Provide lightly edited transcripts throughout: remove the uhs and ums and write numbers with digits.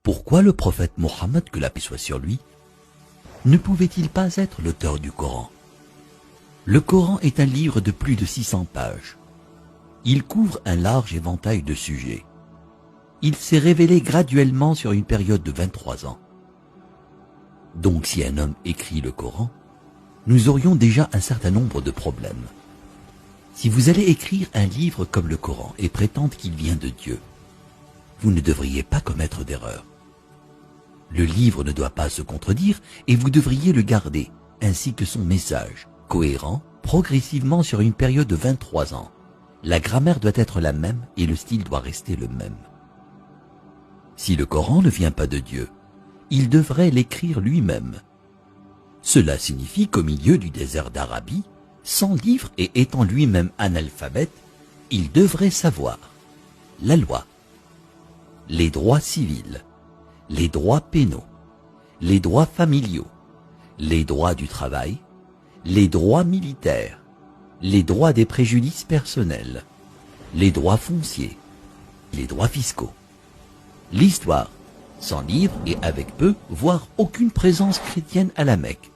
Pourquoi le prophète Mohammed, que la paix soit sur lui, ne pouvait-il pas être l'auteur du Coran? Le Coran est un livre de plus de 600 pages. Il couvre un large éventail de sujets. Il s'est révélé graduellement sur une période de 23 ans. Donc si un homme écrit le Coran, nous aurions déjà un certain nombre de problèmes. Si vous allez écrire un livre comme le Coran et prétendre qu'il vient de Dieu, vous ne devriez pas commettre d'erreur. Le livre ne doit pas se contredire et vous devriez le garder, ainsi que son message, cohérent, progressivement sur une période de 23 ans. La grammaire doit être la même et le style doit rester le même. Si le Coran ne vient pas de Dieu, il devrait l'écrire lui-même. Cela signifie qu'au milieu du désert d'Arabie, sans livre et étant lui-même analphabète, il devrait savoir la loi, les droits civils, les droits pénaux, les droits familiaux, les droits du travail, les droits militaires, les droits des préjudices personnels, les droits fonciers, les droits fiscaux, l'histoire, sans livre et avec peu, voire aucune présence chrétienne à la Mecque.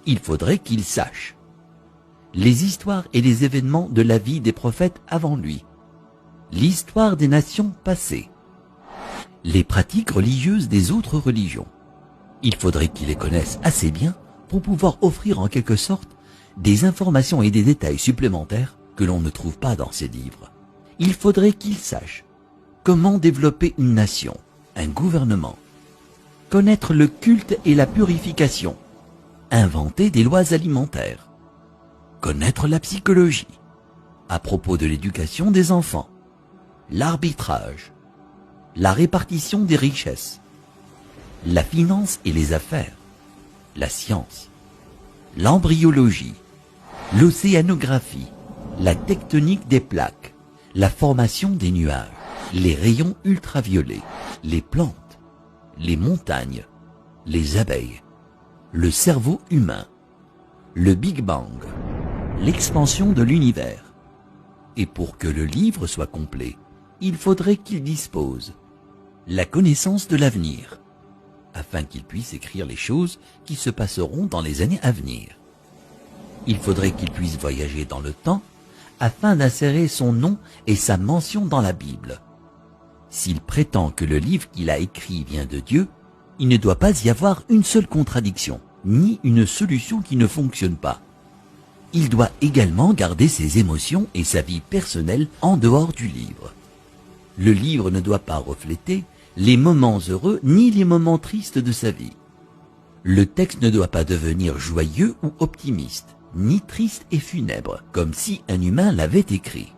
Il faudrait qu'il sache les histoires et les événements de la vie des prophètes avant lui, l'histoire des nations passées, les pratiques religieuses des autres religions. Il faudrait qu'il les connaisse assez bien pour pouvoir offrir en quelque sorte des informations et des détails supplémentaires que l'on ne trouve pas dans ces livres. Il faudrait qu'il sache comment développer une nation, un gouvernement, connaître le culte et la purification, inventer des lois alimentaires, connaître la psychologie, à propos de l'éducation des enfants, l'arbitrage, la répartition des richesses, la finance et les affaires, la science, l'embryologie, l'océanographie, la tectonique des plaques, la formation des nuages, les rayons ultraviolets, les plantes, les montagnes, les abeilles, le cerveau humain, le Big Bang, l'expansion de l'univers. Et pour que le livre soit complet, il faudrait qu'il dispose la connaissance de l'avenir, afin qu'il puisse écrire les choses qui se passeront dans les années à venir. Il faudrait qu'il puisse voyager dans le temps, afin d'insérer son nom et sa mention dans la Bible. S'il prétend que le livre qu'il a écrit vient de Dieu, il ne doit pas y avoir une seule contradiction, ni une solution qui ne fonctionne pas. Il doit également garder ses émotions et sa vie personnelle en dehors du livre. Le livre ne doit pas refléter les moments heureux ni les moments tristes de sa vie. Le texte ne doit pas devenir joyeux ou optimiste, ni triste et funèbre, comme si un humain l'avait écrit.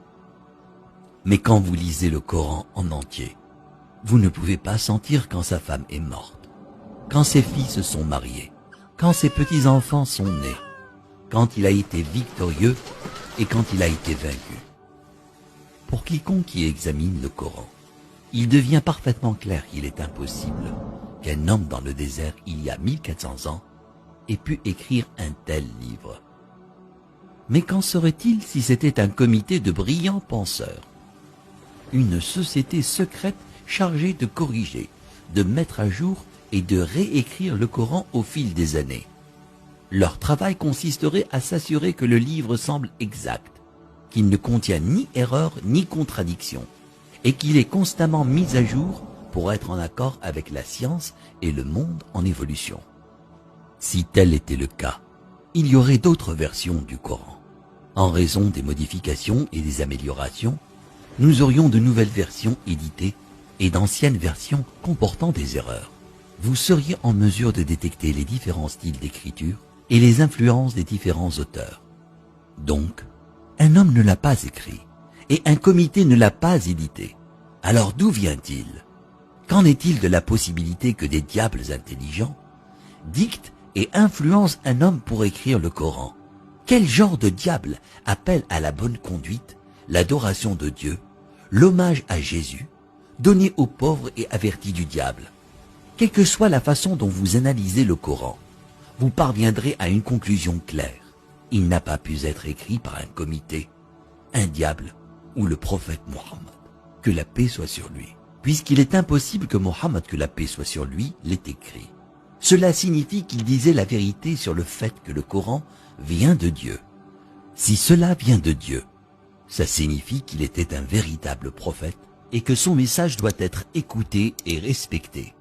Mais quand vous lisez le Coran en entier, vous ne pouvez pas sentir quand sa femme est morte, quand ses filles se sont mariées, quand ses petits-enfants sont nés, quand il a été victorieux et quand il a été vaincu. Pour quiconque qui examine le Coran, il devient parfaitement clair qu'il est impossible qu'un homme dans le désert il y a 1400 ans ait pu écrire un tel livre. Mais qu'en serait-il si c'était un comité de brillants penseurs, une société secrète chargée de corriger, de mettre à jour et de réécrire le Coran au fil des années? Leur travail consisterait à s'assurer que le livre semble exact, qu'il ne contient ni erreur ni contradiction, et qu'il est constamment mis à jour pour être en accord avec la science et le monde en évolution. Si tel était le cas, il y aurait d'autres versions du Coran. En raison des modifications et des améliorations, nous aurions de nouvelles versions éditées et d'anciennes versions comportant des erreurs. Vous seriez en mesure de détecter les différents styles d'écriture et les influences des différents auteurs. Donc, un homme ne l'a pas écrit et un comité ne l'a pas édité. Alors d'où vient-il? Qu'en est-il de la possibilité que des diables intelligents dictent et influencent un homme pour écrire le Coran? Quel genre de diable appelle à la bonne conduite, l'adoration de Dieu, l'hommage à Jésus, donné aux pauvres et averti du diable? Quelle que soit la façon dont vous analysez le Coran, vous parviendrez à une conclusion claire. Il n'a pas pu être écrit par un comité, un diable ou le prophète Mohammed. Que la paix soit sur lui. puisqu'il est impossible que Mohammed, que la paix soit sur lui, l'ait écrit. Cela signifie qu'il disait la vérité sur le fait que le Coran vient de Dieu. Si cela vient de Dieu, ça signifie qu'il était un véritable prophète et que son message doit être écouté et respecté.